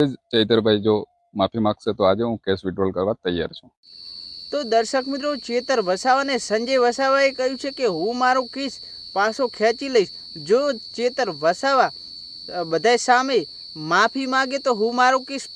ચૈતરભાઈ જો માફી માંગશે તો આજે હું કેસ વિડ્રોલ કરવા તૈયાર છું। તો દર્શક મિત્રો, ચેતર વસાવા અને સંજય વસાવાએ કહ્યું છે કે હું મારો કેસ પાછો ખેંચી લઈશ। જો ચેતર વસાવા બધા સામે માફી માગે તો હું મારો કેસ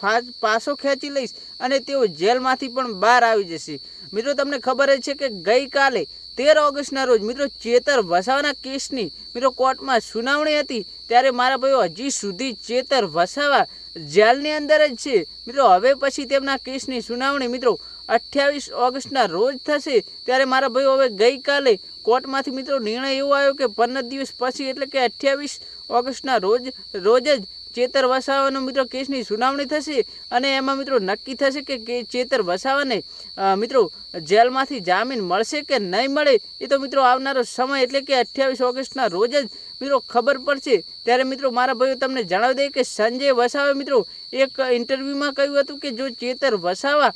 પાછો ખેંચી લઈશ અને તેઓ જેલમાંથી પણ બહાર આવી જશે। મિત્રો, તમને ખબર જ છે કે ગઈકાલે 13 ઓગસ્ટના રોજ મિત્રો ચેતર વસાવાના કેસની મિત્રો કોર્ટમાં સુનાવણી હતી, ત્યારે મારા ભાઈઓ હજી સુધી ચેતર વસાવા જેલની અંદર જ છે। મિત્રો, હવે પછી તેમના કેસની સુનાવણી મિત્રો 28 ઓગસ્ટના રોજ થશે। ત્યારે મારા ભાઈઓ હવે ગઈકાલે કોર્ટમાંથી મિત્રો નિર્ણય એવો આવ્યો કે 15 દિવસ પછી એટલે કે 28 ઓગસ્ટના રોજ જ ચેતર વસાવાનો મિત્રો કેસની સુનાવણી થશે અને એમાં મિત્રો નક્કી થશે કે ચેતર વસાવાને મિત્રો જેલમાંથી જામીન મળશે કે નહીં મળે, એ તો મિત્રો આવનારો સમય એટલે કે 28 ઓગસ્ટના રોજ જ મિત્રો ખબર પડશે। ત્યારે મિત્રો મારા ભાઈઓ તમને જણાવી દઈએ કે સંજય વસાવાએ મિત્રો એક ઇન્ટરવ્યૂમાં કહ્યું હતું કે જો ચેતર વસાવા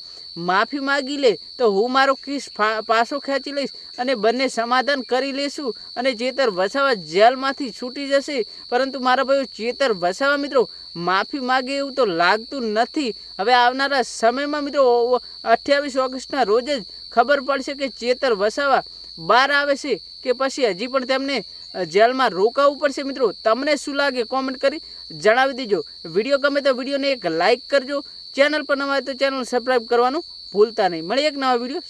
માફી માગી લે તો હું મારો કેસ પાછો ખેંચી લઈશ અને બંને સમાધાન કરી લેશું અને ચેતર વસાવા જેલમાંથી છૂટી જશે। પરંતુ મારા ભાઈઓ ચેતર વસાવા મિત્રો માફી માગે એવું તો લાગતું નથી। હવે આવનારા સમયમાં મિત્રો 28 ઓગસ્ટના રોજ જ ખબર પડશે કે ચેતર વસાવા બહાર આવે છે કે પછી હજી પણ તેમને જેલમાં રોકાવું પડશે। મિત્રો, તમને શું લાગે કોમેન્ટ કરી જણાવી દેજો। વિડીયો ગમે તો વિડીયોને એક લાઇક કરજો, ચેનલ પર નવા હોય તો ચેનલ સબસ્ક્રાઈબ કરવાનું ભૂલતા નહીં। મળીએ એક નવા વિડીયો।